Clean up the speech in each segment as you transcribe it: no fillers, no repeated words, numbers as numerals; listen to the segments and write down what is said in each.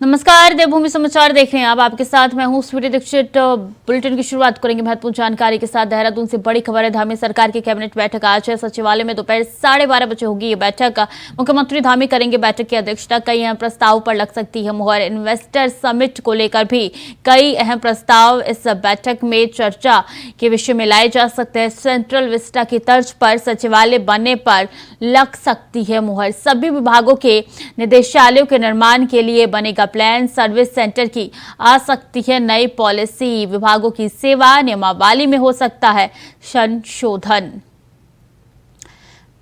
नमस्कार, देवभूमि समाचार देख रहे हैं आप। आपके साथ मैं हूं स्वीटी दीक्षित। बुलेटिन की शुरुआत करेंगे महत्वपूर्ण जानकारी के साथ। देहरादून से बड़ी खबर है। धामी सरकार की कैबिनेट बैठक आज है। सचिवालय में दोपहर 12:30 बजे होगी ये बैठक। मुख्यमंत्री धामी करेंगे बैठक की अध्यक्षता। कई अहम प्रस्ताव पर लग सकती है मुहर। इन्वेस्टर समिट को लेकर भी कई अहम प्रस्ताव इस बैठक में चर्चा के विषय में लाए जा सकते हैं। सेंट्रल विस्टा की तर्ज पर सचिवालय बनने पर लग सकती है मुहर। सभी विभागों के निदेशालयों के निर्माण के लिए बनेगा प्लान। सर्विस सेंटर की आ सकती है नई पॉलिसी। विभागों की सेवा नियमावली में हो सकता है संशोधन।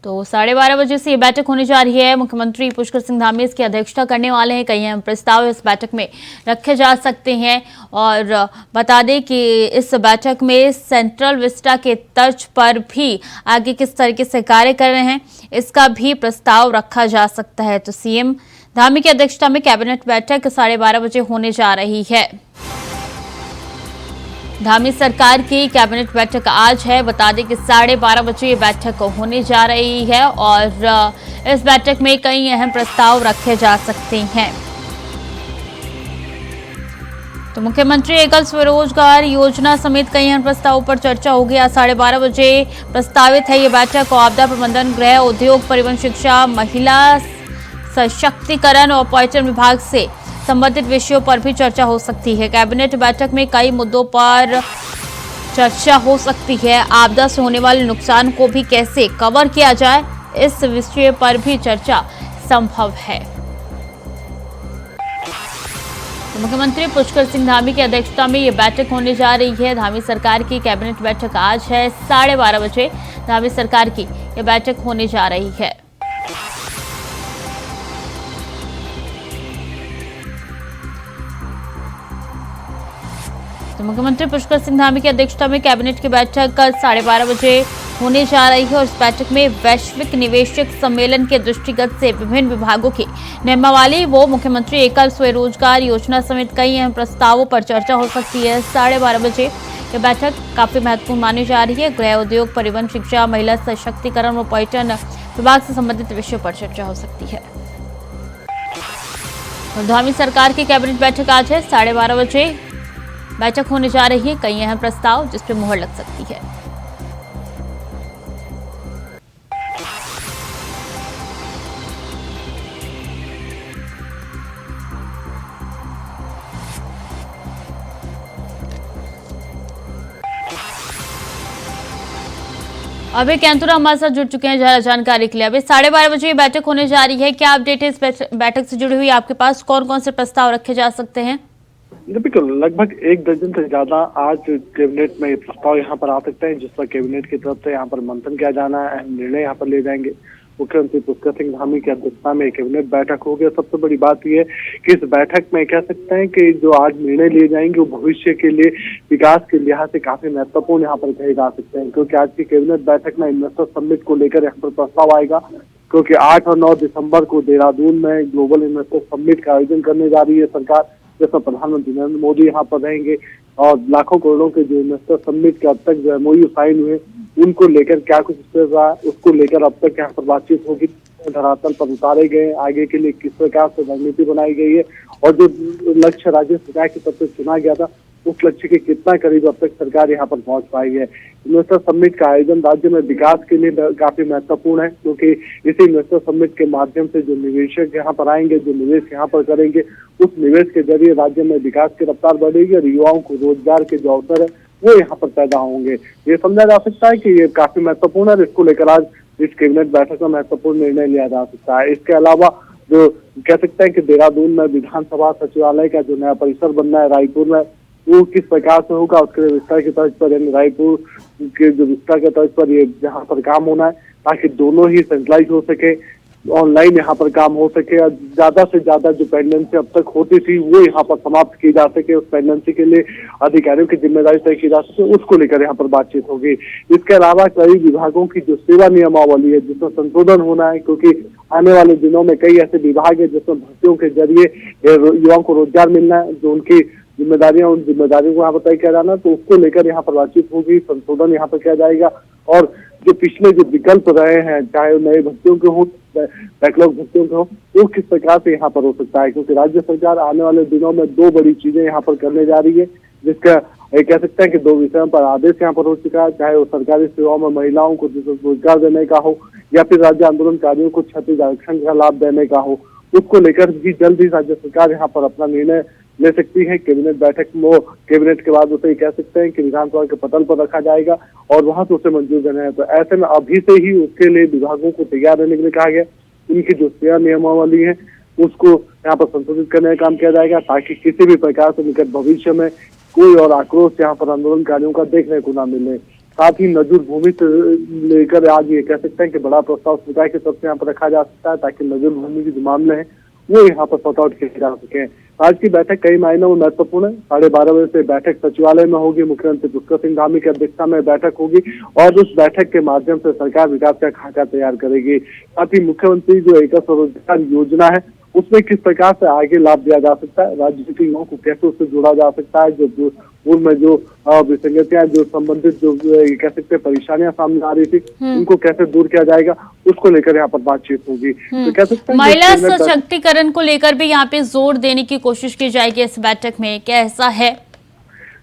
तो 12:30 बजे से ये बैठक होने जा रही है। मुख्यमंत्री पुष्कर सिंह धामी इसकी अध्यक्षता करने वाले हैं। कई अहम प्रस्ताव इस बैठक में रखे जा सकते हैं। और बता दें कि इस बैठक में सेंट्रल विस्टा के तर्ज पर भी आगे किस तरीके से कार्य कर रहे हैं इसका भी प्रस्ताव रखा जा सकता है। तो सीएम धामी की अध्यक्षता में कैबिनेट बैठक 12:30 बजे होने जा रही है। धामी सरकार की कैबिनेट बैठक आज है। बता दें कि 12:30 बजे ये बैठक होने जा रही है और इस बैठक में कई अहम प्रस्ताव रखे जा सकते हैं। तो मुख्यमंत्री एकल स्वरोजगार योजना समेत कई अहम प्रस्तावों पर चर्चा होगी। आज 12:30 बजे प्रस्तावित है ये बैठक। आपदा प्रबंधन, गृह, उद्योग, परिवहन, शिक्षा, महिला सशक्तिकरण और पर्यटन विभाग से संबंधित विषयों पर भी चर्चा हो सकती है। कैबिनेट बैठक में कई मुद्दों पर चर्चा हो सकती है। आपदा से होने वाले नुकसान को भी कैसे कवर किया जाए, इस विषय पर भी चर्चा संभव है। तो मुख्यमंत्री पुष्कर सिंह धामी की अध्यक्षता में ये बैठक होने जा रही है। धामी सरकार की कैबिनेट बैठक आज है 12:30 बजे। धामी सरकार की ये बैठक होने जा रही है। तो मुख्यमंत्री पुष्कर सिंह धामी की अध्यक्षता में कैबिनेट की बैठक कल 12:30 बजे होने जा रही है। और इस बैठक में वैश्विक निवेशक सम्मेलन के दृष्टिगत से विभिन्न विभागों की नियमावली, वो मुख्यमंत्री एकल स्वरोजगार योजना समेत कई अहम प्रस्तावों पर चर्चा हो सकती है। 12:30 बजे यह बैठक काफी महत्वपूर्ण मानी जा रही है। गृह, उद्योग, परिवहन, शिक्षा, महिला सशक्तिकरण और पर्यटन विभाग से संबंधित विषयों पर चर्चा हो सकती है। धामी सरकार की कैबिनेट बैठक आज है। 12:30 बजे बैठक होने जा रही है। कई अहम प्रस्ताव जिस पर मुहर लग सकती है। अभी कैंतुरा हमारे साथ जुड़ चुके हैं ज्यादा जानकारी के लिए। अभी 12:30 बजे ये बैठक होने जा रही है। क्या अपडेट है इस बैठक से जुड़ी हुई आपके पास? कौन कौन से प्रस्ताव रखे जा सकते हैं? बिल्कुल, लगभग 1 दर्जन से ज्यादा आज कैबिनेट में प्रस्ताव यहाँ पर आ सकते हैं, जिस पर कैबिनेट की तरफ से यहाँ पर मंथन किया जाना है, अहम निर्णय यहाँ पर ले जाएंगे। मुख्यमंत्री पुष्कर सिंह धामी की अध्यक्षता में कैबिनेट बैठक होगी। सबसे बड़ी बात यह है कि इस बैठक में कह सकते हैं कि जो आज निर्णय लिए जाएंगे वो भविष्य के लिए, विकास के लिहाज से काफी महत्वपूर्ण यहाँ पर कहे जा सकते हैं। क्योंकि आज की कैबिनेट बैठक में इन्वेस्टर समिट को लेकर यहाँ पर प्रस्ताव आएगा। क्योंकि 8 और 9 दिसंबर को देहरादून में ग्लोबल इन्वेस्टर समिट का आयोजन करने जा रही है सरकार, जिसमें प्रधानमंत्री नरेंद्र मोदी यहाँ पर रहेंगे। और लाखों करोड़ों के जो इन्वेस्टर समिट के अब तक जो एमओयू साइन हुए, उनको लेकर क्या कुछ रहा है, उसको लेकर अब तक यहाँ पर बातचीत होगी। धरातल पर उतारे गए, आगे के लिए किस प्रकार से रणनीति बनाई गई है और जो लक्ष्य राज्य सरकार की तरफ से चुना गया था, उस लक्ष्य के कितना करीब अब तक सरकार यहाँ पर पहुंच पाई है। इन्वेस्टर समिट का आयोजन राज्य में विकास के लिए काफी महत्वपूर्ण है। क्योंकि इसी इन्वेस्टर समिट के माध्यम से जो निवेशक यहाँ पर आएंगे, जो निवेश यहाँ पर करेंगे, उस निवेश के जरिए राज्य में विकास की रफ्तार बढ़ेगी और युवाओं को रोजगार के जो अवसर है वो यहाँ पर पैदा होंगे। ये समझा जा सकता है कि ये काफी महत्वपूर्ण है। इसको लेकर आज इस कैबिनेट बैठक में महत्वपूर्ण निर्णय लिया जा सकता है। इसके अलावा जो कह सकते हैं कि देहरादून में विधानसभा सचिवालय का जो नया परिसर बनना है रायपुर में, वो किस प्रकार से होगा, उसके विस्तार की तर्ज पर, यानी रायपुर के जो विस्तार के तर्ज पर ये यहाँ पर काम होना है, ताकि दोनों ही सेंट्रलाइज हो सके, ऑनलाइन यहाँ पर काम हो सके और ज्यादा से ज्यादा जो पेंडेंसी अब तक होती थी वो यहाँ पर समाप्त की जा सके। उस पेंडेंसी के लिए अधिकारियों की जिम्मेदारी तय की जा सके, उसको लेकर यहाँ पर बातचीत होगी। इसके अलावा कई विभागों की जो सेवा नियमावली है जिसमें संशोधन होना है, क्योंकि आने वाले दिनों में कई ऐसे विभाग है जिसमें भर्तियों के जरिए युवाओं को रोजगार मिलना है, जो उनकी जिम्मेदारियां, उन जिम्मेदारियों को यहाँ पर तय किया जाना है। तो उसको लेकर यहाँ पर बातचीत होगी, संशोधन यहाँ पर किया जाएगा। और जो पिछले जो विकल्प रहे हैं, चाहे नए भर्तियों के हों बैकलॉग भुगतान का हो, वो किस प्रकार से यहाँ पर हो सकता है, क्योंकि राज्य सरकार आने वाले दिनों में दो बड़ी चीजें यहाँ पर करने जा रही है, जिसका ये कह सकते हैं कि दो विषयों पर आदेश यहाँ पर हो चुका है, चाहे वो सरकारी सेवाओं में महिलाओं को रोजगार देने का हो या फिर राज्य आंदोलनकारियों को क्षतिपूर्ति आरक्षण का लाभ देने का हो, उसको लेकर भी जल्द ही राज्य सरकार यहाँ पर अपना निर्णय ले सकती है। कैबिनेट बैठक में कैबिनेट के बाद उसे कह सकते हैं कि विधानसभा के पटल पर रखा जाएगा और वहां से उसे मंजूर देना है। तो ऐसे में अभी से ही उसके लिए विभागों को तैयार रहने के लिए कहा गया। उनकी जो सेवा नियमावली है उसको यहाँ पर संशोधित करने का काम किया जाएगा, ताकि किसी भी प्रकार से निकट भविष्य में कोई और आक्रोश यहाँ पर आंदोलनकारियों का देखने को ना मिले। साथ ही नजूर भूमि लेकर आज ये कह सकते हैं कि बड़ा प्रस्ताव सरकार की तरफ से यहाँ पर रखा जा सकता है, ताकि नजूर भूमि के जो मामले हैं वो यहाँ पर सॉर्ट आउट किए जा सके। आज की बैठक कई मायनों में महत्वपूर्ण है। 12:30 बजे से बैठक सचिवालय में होगी, मुख्यमंत्री पुष्कर सिंह धामी की अध्यक्षता में बैठक होगी और उस बैठक के माध्यम से सरकार विकास का खाका तैयार करेगी। साथ ही मुख्यमंत्री जो एक स्वरोजगार योजना है उसमें किस प्रकार से आगे लाभ दिया जा सकता है, राज्य के युवाओं को कैसे उससे जोड़ा जा सकता है, जो पूर्व में जो विसंगतियां जो संबंधित जो कह सकते हैं परेशानियां सामने आ रही थी उनको कैसे दूर किया जाएगा, उसको लेकर यहाँ पर बातचीत होगी। तो कह सकते हैं महिला सशक्तिकरण को लेकर भी यहाँ पे जोर देने की कोशिश की जाएगी इस बैठक में, क्या ऐसा है?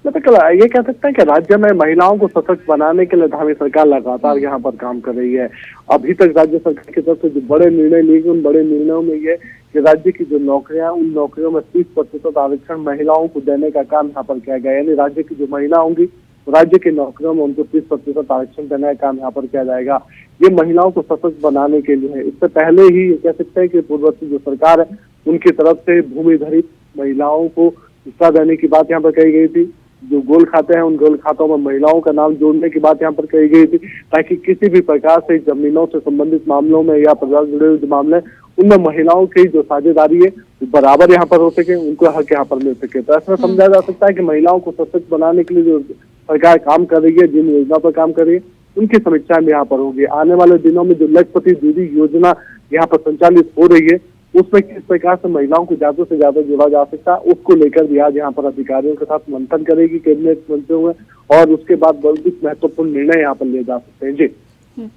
मतलब ये कह सकते हैं कि राज्य में महिलाओं को सशक्त बनाने के लिए धामी सरकार लगातार यहाँ पर काम कर रही है। अभी तक राज्य सरकार की तरफ से जो बड़े निर्णय लिए गए उन बड़े निर्णयों में ये कि राज्य की जो नौकरियां उन नौकरियों में 30% आरक्षण महिलाओं को देने का काम यहाँ पर किया गया। यानी राज्य की जो महिला होंगी राज्य की नौकरियों में उनको 30% आरक्षण देने का काम यहाँ पर किया जाएगा। ये महिलाओं को सशक्त बनाने के लिए है। इससे पहले ही ये कह सकते हैं कि पूर्ववर्ती जो सरकार है उनकी तरफ से भूमिधरी महिलाओं को हिस्सा देने की बात यहाँ पर कही गई थी। जो गोल खाते हैं उन गोल खातों में महिलाओं का नाम जोड़ने की बात यहाँ पर कही गई थी, ताकि किसी भी प्रकार से जमीनों से संबंधित मामलों में या परिवार जुड़े हुए मामले उनमें महिलाओं की जो साझेदारी है बराबर यहाँ पर हो सके, उनको हक यहाँ पर मिल सके। तो ऐसा समझा जा सकता है कि महिलाओं को सशक्त बनाने के लिए जो सरकार काम कर रही है, जिन योजना पर काम कर रही है, उनकी समीक्षा भी यहाँ पर होगी। आने वाले दिनों में जो लखपति दीदी योजना यहाँ पर संचालित हो रही है उसमें किस प्रकार से महिलाओं को ज्यादा से ज्यादा जोड़ा जा सकता है, उसको लेकर भी आज यहाँ पर अधिकारियों के साथ मंथन करेगी कैबिनेट मंत्रियों में और उसके बाद बहुत महत्वपूर्ण निर्णय यहाँ पर लिए जा सकते हैं। जी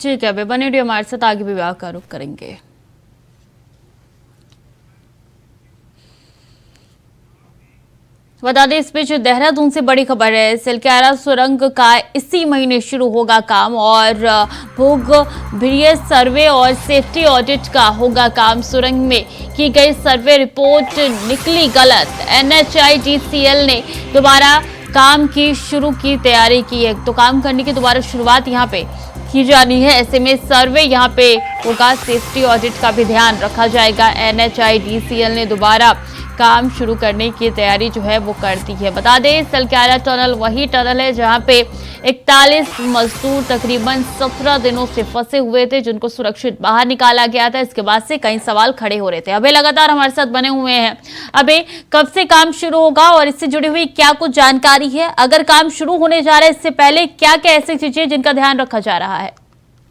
ठीक है, अभी बने रहिए हमारे साथ, आगे भी विभाग का रुख करेंगे। बता दें इस बीच देहरादून से बड़ी खबर है। सिलक्यारा सुरंग का इसी महीने शुरू होगा काम और भोग भिड़िया सर्वे और सेफ्टी ऑडिट का होगा काम। सुरंग में की गई सर्वे रिपोर्ट निकली गलत। NHIDCL ने दोबारा काम की शुरू की तैयारी की है, तो काम करने की दोबारा शुरुआत यहाँ पे की जानी है। ऐसे में सर्वे यहाँ पे होगा, सेफ्टी ऑडिट का भी ध्यान रखा जाएगा। NHIDCL ने दोबारा काम शुरू करने की तैयारी जो है वो कर दी है। बता दें सिलक्यारा टनल वही टनल है जहां पे 41 मजदूर तकरीबन 17 दिनों से फंसे हुए थे, जिनको सुरक्षित बाहर निकाला गया था। इसके बाद से कई सवाल खड़े हो रहे थे। अभी लगातार हमारे साथ बने हुए हैं। अभी कब से काम शुरू होगा और इससे जुड़ी हुई क्या कुछ जानकारी है? अगर काम शुरू होने जा रहा है इससे पहले क्या क्या ऐसी चीजें जिनका ध्यान रखा जा रहा है?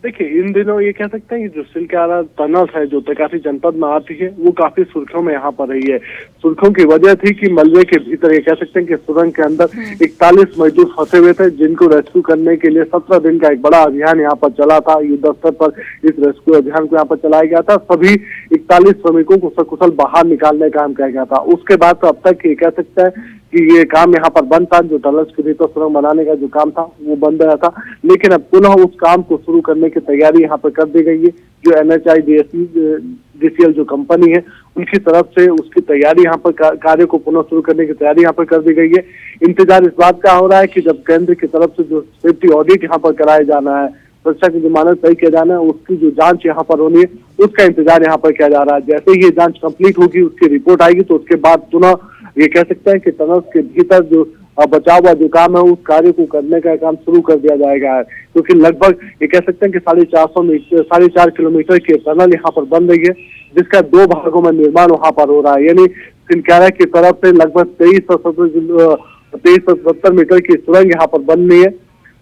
देखिए, इन दिनों ये कह सकते हैं कि जो सिलक्यारा टनल है जो उत्तरकाशी जनपद में आती है वो काफी सुर्खियों में यहाँ पर रही है। सुर्खियों की वजह थी कि मलबे के भीतर ये कह सकते हैं कि सुरंग के अंदर 41 मजदूर फंसे हुए थे, जिनको रेस्क्यू करने के लिए 17 दिन का एक बड़ा अभियान यहाँ पर चला था। युद्ध स्तर पर इस रेस्क्यू अभियान को यहाँ पर चलाया गया था। सभी 41 श्रमिकों को सकुशल बाहर निकालने का काम किया गया था। उसके बाद तो अब तक ये कह सकते हैं कि ये काम यहाँ पर बंद था। जो टनल के भीतर सुरंग बनाने का जो काम था वो बंद रहा था, लेकिन अब पुनः उस काम को शुरू करने की तैयारी यहाँ पर कर दी गई है। जो NHIDCL जो कंपनी है उनकी तरफ से उसकी तैयारी यहाँ पर कार्य को पुनः शुरू करने की तैयारी यहाँ पर कर दी गई है। इंतजार इस बात का हो रहा है कि जब केंद्र की तरफ से जो सेफ्टी ऑडिट यहाँ पर कराया जाना है, सुरक्षा की जो मानक तय किया जाना है, उसकी जो जांच यहाँ पर होनी है उसका इंतजार यहाँ पर किया जा रहा है। जैसे ही ये जांच कंप्लीट होगी, उसकी रिपोर्ट आएगी, तो उसके बाद पुनः ये कह सकते हैं कि टनल के भीतर जो बचाव का जो काम है उस कार्य को करने का काम शुरू कर दिया जाएगा। क्योंकि लगभग ये कह सकते हैं कि 4.5 किलोमीटर की टनल यहाँ पर बन रही है, जिसका 2 भागों में निर्माण वहाँ पर हो रहा है। यानी सिलक्यारा की तरफ से लगभग 2370 मीटर की सुरंग यहाँ पर बन रही है,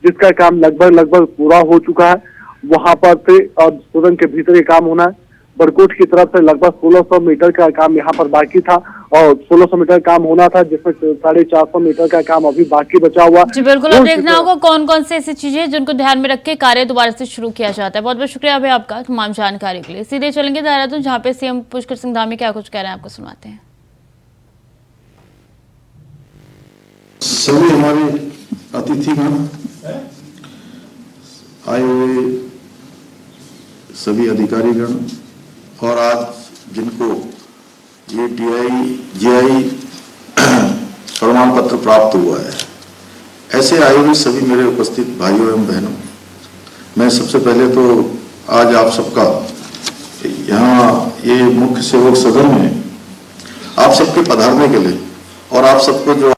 जिसका काम लगभग पूरा हो चुका है। वहां पर से और सुरंग के भीतर ये काम होना है। बड़कोट की तरफ से लगभग 1600 मीटर का काम यहाँ पर बाकी था और 1600 मीटर काम होना था, जिसमें 450 मीटर का काम अभी बाकी बचा हुआ। जी बिल्कुल, अब देखना होगा कौन कौन से ऐसी चीजें हैं जिनको ध्यान में रख के कार्य दोबारा से शुरू किया जाता है। बहुत बहुत शुक्रिया अभी आपका तमाम जानकारी के लिए। सीधे चलेंगे देहरादून, जहाँ पे सीएम पुष्कर सिंह धामी क्या कुछ कह रहे हैं, आपको सुनाते हैं। सभी हमारे अतिथिगण, आए हुए सभी अधिकारीगण और आज जिनको ये जीआई प्रमाण पत्र प्राप्त हुआ है, ऐसे आए हुए सभी मेरे उपस्थित भाइयों एवं बहनों, मैं सबसे पहले तो आज आप सबका यहाँ ये मुख्य सेवक सदन में आप सबके पधारने के लिए और आप सबको जो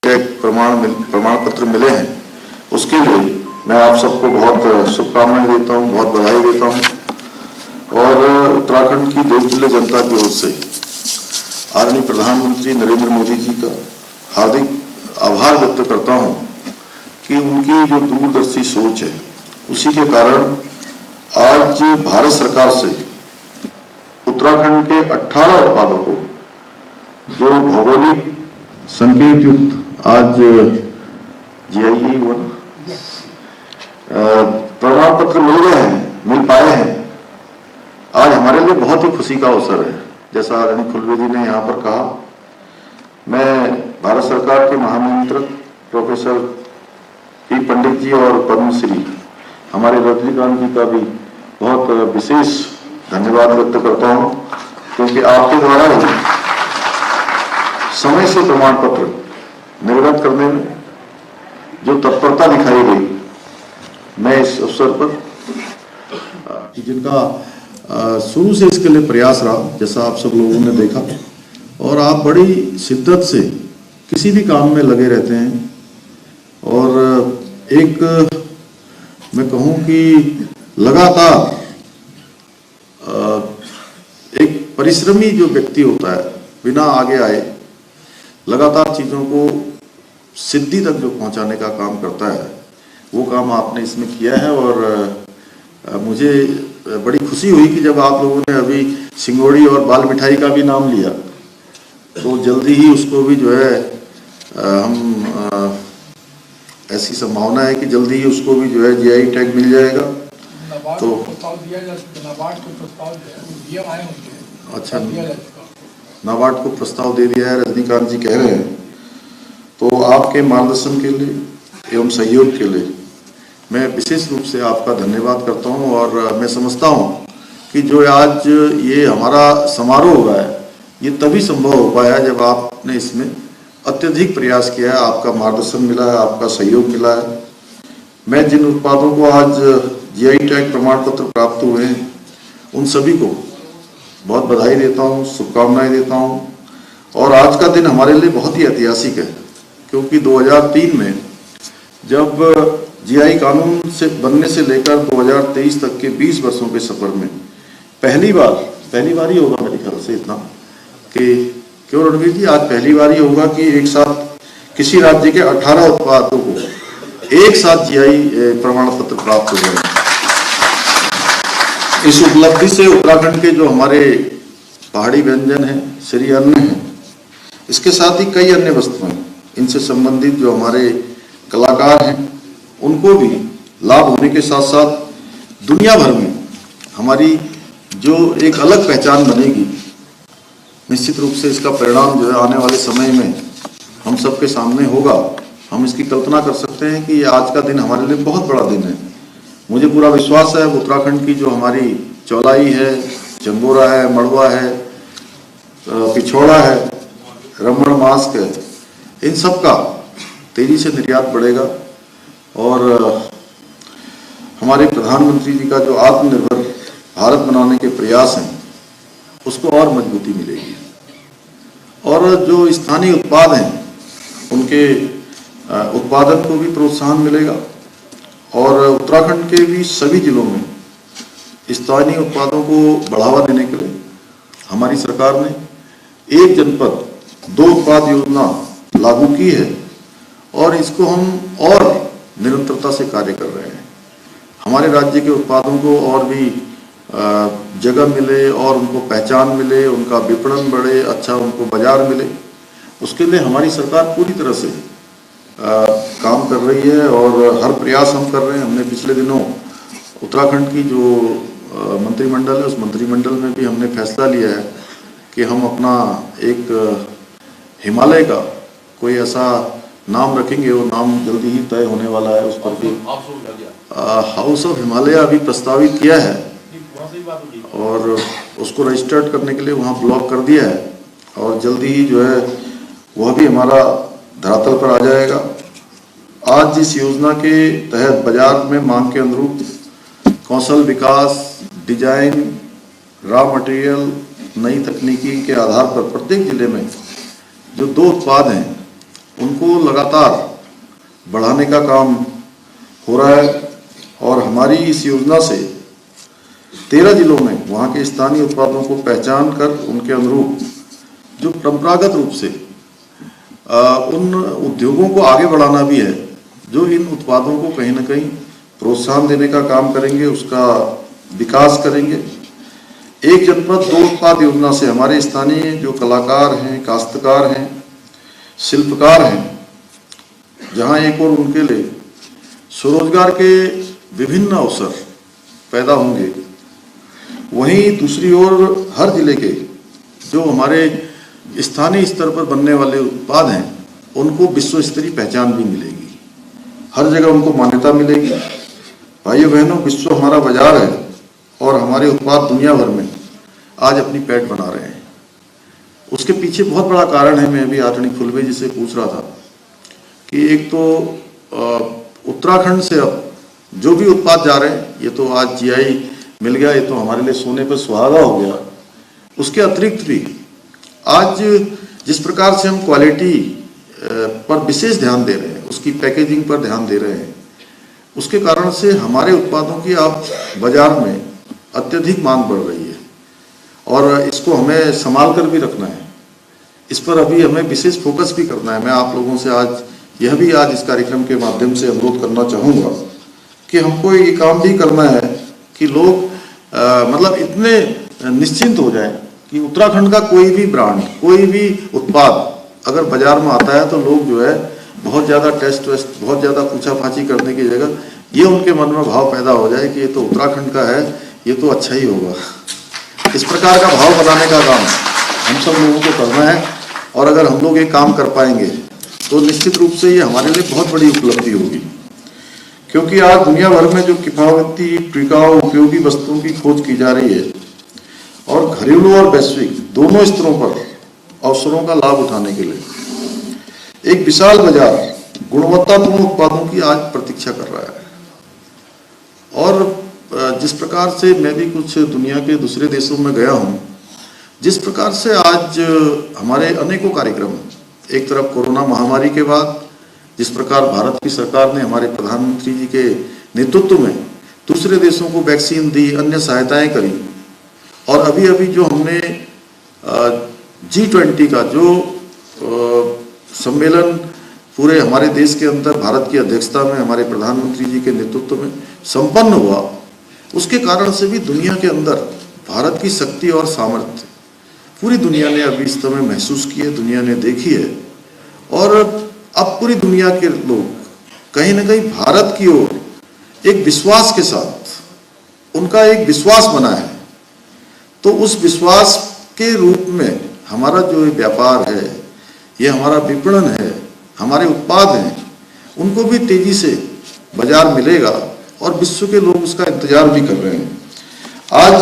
प्रमाण पत्र मिले हैं उसके लिए मैं आप सबको बहुत शुभकामनाएं देता हूं, बहुत बधाई देता हूं और उत्तराखंड की देशदिल जनता की ओर से आदरणीय प्रधानमंत्री नरेंद्र मोदी जी का हार्दिक आभार व्यक्त करता हूं कि उनकी जो दूरदर्शी सोच है उसी के कारण आज भारत सरकार से उत्तराखंड के 18 उत्पादों को जो भौगोलिक संकेत युक्त आज जीआई प्रमाण पत्र मिल पाए हैं, आज हमारे लिए बहुत ही खुशी का अवसर है। जैसा आदरणीय खुलवे जी ने यहाँ पर कहा, मैं भारत सरकार के महानियंत्रक प्रोफेसर पी पंडित जी और पद्मश्री हमारे रजनीकांत जी का भी बहुत विशेष धन्यवाद व्यक्त करता हूँ, क्योंकि आपके द्वारा ही समय से प्रमाण पत्र निर्गत करने में जो तत्परता दिखाई गई, मैं इस अवसर पर जिनका शुरू से इसके लिए प्रयास रहा, जैसा आप सब लोगों ने देखा, और आप बड़ी शिद्दत से किसी भी काम में लगे रहते हैं और एक मैं कहूँ कि लगातार एक परिश्रमी जो व्यक्ति होता है, बिना आगे आए लगातार चीज़ों को सिद्धि तक जो पहुंचाने का काम करता है, वो काम आपने इसमें किया है। और मुझे बड़ी खुशी हुई कि जब आप लोगों ने अभी सिंगोड़ी और बाल मिठाई का भी नाम लिया, तो जल्दी ही उसको भी जो है हम ऐसी संभावना है कि जल्दी ही उसको भी जो है जीआई टैग मिल जाएगा। तो अच्छा, नाबार्ड को प्रस्ताव दे दिया है, रजनीकांत जी कह रहे हैं। तो आपके मार्गदर्शन के लिए एवं सहयोग के लिए मैं विशेष रूप से आपका धन्यवाद करता हूं और मैं समझता हूं कि जो आज ये हमारा समारोह हुआ है, ये तभी संभव हो पाया जब आपने इसमें अत्यधिक प्रयास किया है, आपका मार्गदर्शन मिला है, आपका सहयोग मिला है। मैं जिन उत्पादों को आज जीआई टैग प्रमाण पत्र प्राप्त हुए हैं, उन सभी को बहुत बधाई देता हूँ, शुभकामनाएं देता हूँ। और आज का दिन हमारे लिए बहुत ही ऐतिहासिक है, क्योंकि 2003 में जब जीआई कानून से बनने से लेकर 2023 तक के 20 वर्षों के सफर में पहली बार ही होगा मेरे ख्याल से इतना कि क्यों रणवीर जी, आज पहली बार ही होगा कि एक साथ किसी राज्य के 18 उत्पादों को एक साथ जीआई प्रमाण पत्र प्राप्त हो गए। इस उपलब्धि से उत्तराखंड के जो हमारे पहाड़ी व्यंजन हैं, श्री अन्न हैं, इसके साथ ही कई अन्य वस्तुएं, इनसे संबंधित जो हमारे कलाकार हैं, उनको भी लाभ होने के साथ साथ दुनिया भर में हमारी जो एक अलग पहचान बनेगी, निश्चित रूप से इसका परिणाम जो है आने वाले समय में हम सबके सामने होगा। हम इसकी कल्पना कर सकते हैं कि आज का दिन हमारे लिए बहुत बड़ा दिन है। मुझे पूरा विश्वास है उत्तराखंड की जो हमारी चौलाई है, जंगोरा है, मड़वा है, पिछोड़ा है, रमण मास्क है, इन सब का तेजी से निर्यात बढ़ेगा और हमारे प्रधानमंत्री जी का जो आत्मनिर्भर भारत बनाने के प्रयास हैं, उसको और मजबूती मिलेगी। और जो स्थानीय उत्पाद हैं, उनके उत्पादन को भी प्रोत्साहन मिलेगा और उत्तराखंड के भी सभी जिलों में स्थानीय उत्पादों को बढ़ावा देने के लिए हमारी सरकार ने एक जनपद दो उत्पाद योजना लागू की है और इसको हम और निरंतरता से कार्य कर रहे हैं। हमारे राज्य के उत्पादों को और भी जगह मिले और उनको पहचान मिले, उनका विपणन बढ़े, अच्छा उनको बाजार मिले, उसके लिए हमारी सरकार पूरी तरह से काम कर रही है और हर प्रयास हम कर रहे हैं। हमने पिछले दिनों उत्तराखंड की जो मंत्रिमंडल है, उस मंत्रिमंडल में भी हमने फैसला लिया है कि हम अपना एक हिमालय का कोई ऐसा नाम रखेंगे, वो नाम जल्दी ही तय होने वाला है। उस पर भी हाउस ऑफ हिमालय अभी प्रस्तावित किया है और उसको रजिस्टर्ड करने के लिए वहाँ ब्लॉक कर दिया है और जल्दी ही जो है वह भी हमारा धरातल पर आ जाएगा। आज जिस योजना के तहत बाजार में मांग के अनुरूप कौशल विकास, डिजाइन, रॉ मटेरियल, नई तकनीकी के आधार पर प्रत्येक जिले में जो 2 उत्पाद हैं उनको लगातार बढ़ाने का काम हो रहा है और हमारी इस योजना से 13 जिलों में वहाँ के स्थानीय उत्पादों को पहचान कर उनके अनुरूप जो परंपरागत रूप से उन उद्योगों को आगे बढ़ाना भी है, जो इन उत्पादों को कहीं ना कहीं प्रोत्साहन देने का काम करेंगे, उसका विकास करेंगे। एक जनपद 2 उत्पाद योजना से हमारे स्थानीय जो कलाकार हैं, काश्तकार हैं, शिल्पकार हैं, जहां एक और उनके लिए स्वरोजगार के विभिन्न अवसर पैदा होंगे, वहीं दूसरी ओर हर जिले के जो हमारे स्थानीय स्तर पर बनने वाले उत्पाद हैं उनको विश्व स्तरीय पहचान भी मिलेगी, हर जगह उनको मान्यता मिलेगी। भाइयों बहनों, विश्व हमारा बाजार है और हमारे उत्पाद दुनिया भर में आज अपनी पैठ बना रहे हैं। उसके पीछे बहुत बड़ा कारण है, मैं अभी आदरणीय फुलवे जी से पूछ रहा था कि एक तो उत्तराखंड से अब जो भी उत्पाद जा रहे हैं, ये तो आज जीआई मिल गया, ये तो हमारे लिए सोने पर सुहागा हो गया। उसके अतिरिक्त भी आज जिस प्रकार से हम क्वालिटी पर विशेष ध्यान दे रहे हैं, उसकी पैकेजिंग पर ध्यान दे रहे हैं, उसके कारण से हमारे उत्पादों की अब बाजार में अत्यधिक मांग बढ़ रही है और इसको हमें संभाल कर भी रखना है। इस पर अभी हमें विशेष फोकस भी करना है। मैं आप लोगों से आज इस कार्यक्रम के माध्यम से अनुरोध करना चाहूँगा कि हमको ये काम भी करना है कि लोग मतलब इतने निश्चिंत हो जाएं कि उत्तराखंड का कोई भी ब्रांड, कोई भी उत्पाद अगर बाजार में आता है तो लोग जो है बहुत ज़्यादा टेस्ट वेस्ट, बहुत ज़्यादा पूछा-पाछी करने की जगह ये उनके मन में भाव पैदा हो जाए कि ये तो उत्तराखंड का है, ये तो अच्छा ही होगा। इस प्रकार का भाव बनाने का काम हम सब लोगों को करना है और अगर हम लोग ये काम कर पाएंगे तो निश्चित रूप से ये हमारे लिए बहुत बड़ी उपलब्धि होगी, क्योंकि आज दुनिया भर में जो किफायती, टिकाऊ, उपयोगी वस्तुओं की खोज की जा रही है और घरेलू और वैश्विक दोनों स्तरों पर अवसरों का लाभ उठाने के लिए एक विशाल बाजार गुणवत्तापूर्ण उत्पादों की आज प्रतीक्षा कर रहा है। और जिस प्रकार से मैं भी कुछ दुनिया के दूसरे देशों में गया हूँ, जिस प्रकार से आज हमारे अनेकों कार्यक्रम, एक तरफ कोरोना महामारी के बाद जिस प्रकार भारत की सरकार ने हमारे प्रधानमंत्री जी के नेतृत्व में दूसरे देशों को वैक्सीन दी, अन्य सहायताएं करी और अभी अभी जो हमने G20 का जो सम्मेलन पूरे हमारे देश के अंदर भारत की अध्यक्षता में हमारे प्रधानमंत्री जी के नेतृत्व में संपन्न हुआ, उसके कारण से भी दुनिया के अंदर भारत की शक्ति और सामर्थ्य पूरी दुनिया ने अभी इस समय महसूस की है, दुनिया ने देखी है और अब पूरी दुनिया के लोग कहीं ना कहीं भारत की ओर एक विश्वास के साथ, उनका एक विश्वास बना है। तो उस विश्वास के रूप में हमारा जो व्यापार है, ये हमारा विपणन है, हमारे उत्पाद हैं, उनको भी तेजी से बाजार मिलेगा और विश्व के लोग उसका इंतजार भी कर रहे हैं। आज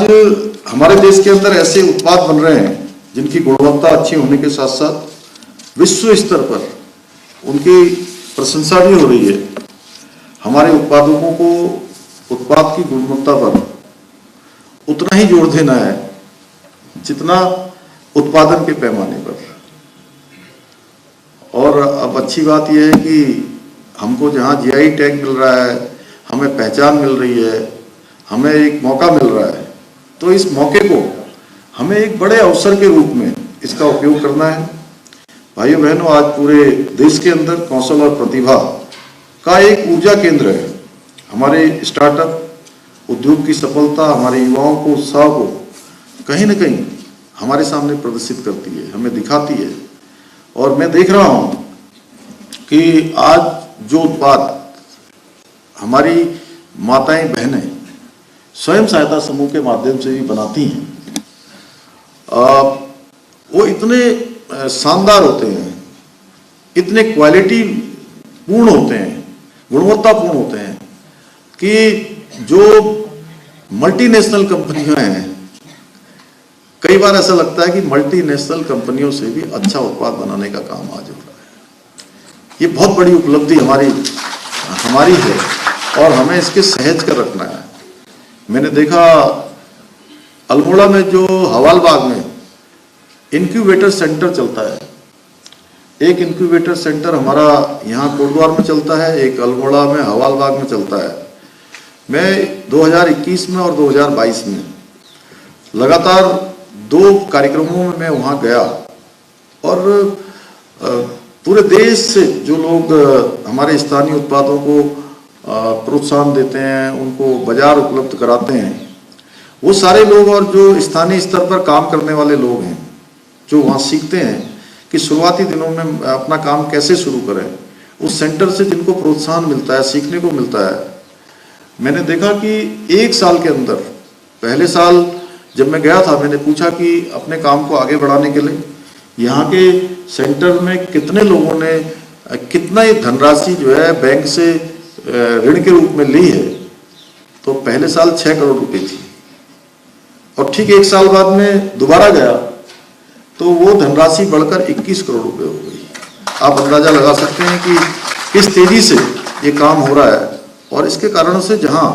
हमारे देश के अंदर ऐसे उत्पाद बन रहे हैं जिनकी गुणवत्ता अच्छी होने के साथ साथ विश्व स्तर पर उनकी प्रशंसा भी हो रही है। हमारे उत्पादकों को उत्पाद की गुणवत्ता पर उतना ही जोर देना है जितना उत्पादन के पैमाने पर। और अब अच्छी बात यह है कि हमको जहाँ जीआई टैग मिल रहा है, हमें पहचान मिल रही है, हमें एक मौका मिल रहा है, तो इस मौके को हमें एक बड़े अवसर के रूप में इसका उपयोग करना है। भाइयों बहनों, आज पूरे देश के अंदर कौशल और प्रतिभा का एक ऊर्जा केंद्र है। हमारे स्टार्टअप उद्योग की सफलता हमारे युवाओं को, उत्साह को कहीं ना कहीं हमारे सामने प्रदर्शित करती है, हमें दिखाती है। और मैं देख रहा हूं कि आज जो उत्पाद हमारी माताएं बहनें स्वयं सहायता समूह के माध्यम से भी बनाती हैं, वो इतने शानदार होते हैं, इतने क्वालिटी पूर्ण होते हैं, गुणवत्तापूर्ण होते हैं कि जो मल्टीनेशनल कंपनियां हैं, कई बार ऐसा लगता है कि मल्टीनेशनल कंपनियों से भी अच्छा उत्पाद बनाने का काम आज हो रहा है। ये बहुत बड़ी उपलब्धि हमारी है और हमें इसके सहेज कर रखना है। मैंने देखा अल्मोड़ा में जो हवालबाग में इंक्यूबेटर सेंटर चलता है, एक इंक्यूबेटर सेंटर हमारा यहाँ कोटद्वार में चलता है, एक अल्मोड़ा में हवालबाग में चलता है। मैं 2021 में और 2022 में लगातार 2 कार्यक्रमों में मैं वहाँ गया और पूरे देश से जो लोग हमारे स्थानीय उत्पादों को प्रोत्साहन देते हैं, उनको बाजार उपलब्ध कराते हैं, वो सारे लोग और जो स्थानीय स्तर पर काम करने वाले लोग हैं, जो वहाँ सीखते हैं कि शुरुआती दिनों में अपना काम कैसे शुरू करें, उस सेंटर से जिनको प्रोत्साहन मिलता है, सीखने को मिलता है। मैंने देखा कि 1 साल के अंदर, पहले साल जब मैं गया था, मैंने पूछा कि अपने काम को आगे बढ़ाने के लिए यहाँ के सेंटर में कितने लोगों ने कितना ही धनराशि जो है बैंक से ऋण के रूप में ली है, तो पहले साल 6 करोड़ रुपए थी और ठीक 1 साल बाद में दोबारा गया तो वो धनराशि बढ़कर 21 करोड़ रुपए हो गई। आप अंदाजा लगा सकते हैं कि किस तेजी से ये काम हो रहा है और इसके कारण से जहां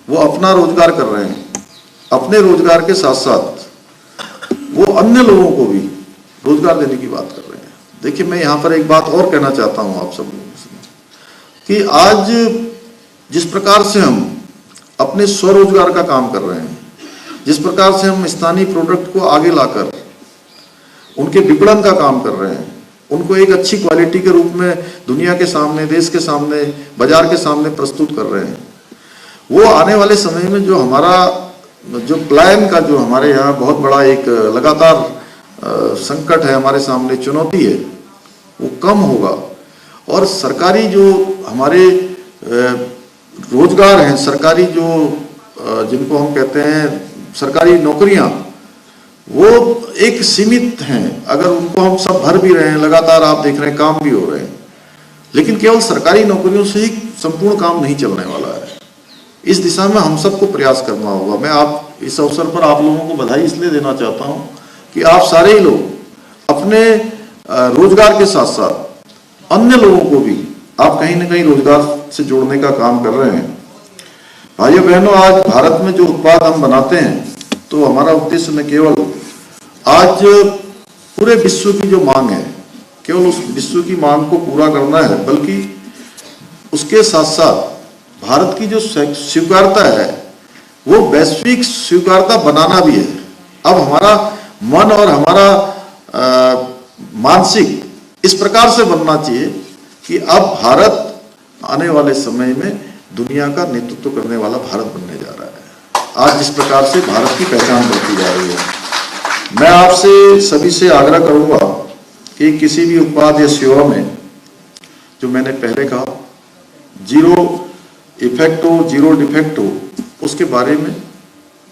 वो अपना रोजगार कर रहे हैं, अपने रोजगार के साथ साथ वो अन्य लोगों को भी रोजगार देने की बात कर रहे हैं। देखिए, मैं यहाँ पर एक बात और कहना चाहता हूँ आप सब लोगों से कि आज जिस प्रकार से हम अपने स्वरोजगार का काम कर रहे हैं, जिस प्रकार से हम स्थानीय प्रोडक्ट को आगे लाकर उनके विपणन का काम कर रहे हैं, उनको एक अच्छी क्वालिटी के रूप में दुनिया के सामने, देश के सामने, बाजार के सामने प्रस्तुत कर रहे हैं, वो आने वाले समय में जो हमारा जो प्लान का जो हमारे यहाँ बहुत बड़ा एक लगातार संकट है, हमारे सामने चुनौती है, वो कम होगा। और सरकारी जो हमारे रोजगार हैं, सरकारी जो जिनको हम कहते हैं सरकारी नौकरियां, वो एक सीमित हैं। अगर उनको हम सब भर भी रहे हैं, लगातार आप देख रहे हैं काम भी हो रहे हैं, लेकिन केवल सरकारी नौकरियों से ही संपूर्ण काम नहीं चलने वाला है। इस दिशा में हम सबको प्रयास करना होगा। मैं आप इस अवसर पर आप लोगों को बधाई इसलिए देना चाहता हूं कि आप सारे ही लोग अपने रोजगार के साथ साथ अन्य लोगों को भी आप कहीं ना कहीं रोजगार से जोड़ने का काम कर रहे हैं। भाइयों बहनों, आज भारत में जो उत्पाद हम बनाते हैं, तो हमारा उद्देश्य न केवल आज पूरे विश्व की जो मांग है, केवल उस विश्व की मांग को पूरा करना है, बल्कि उसके साथ साथ भारत की जो स्वीकार्यता है, वो वैश्विक स्वीकार्यता बनाना भी है। अब हमारा मन और हमारा मानसिक इस प्रकार से बनना चाहिए कि अब भारत आने वाले समय में दुनिया का नेतृत्व करने वाला भारत बनने जा रहा है। आज जिस प्रकार से भारत की पहचान बढ़ती जा रही है, मैं आपसे सभी से आग्रह करूंगा कि किसी भी उत्पाद या सेवा में, जो मैंने पहले कहा, 0 इफेक्ट हो, 0 डिफेक्ट हो, उसके बारे में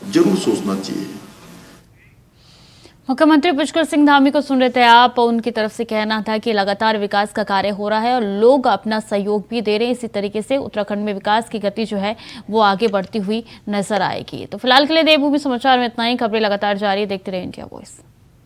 जरूर सोचना चाहिए। मुख्यमंत्री पुष्कर सिंह धामी को सुन रहे थे आप। उनकी तरफ से कहना था कि लगातार विकास का कार्य हो रहा है और लोग अपना सहयोग भी दे रहे हैं। इसी तरीके से उत्तराखंड में विकास की गति जो है वो आगे बढ़ती हुई नजर आएगी। तो फिलहाल के लिए देवभूमि समाचार में इतना ही। खबरें लगातार जारी, देखते रहिए इंडिया वॉइस।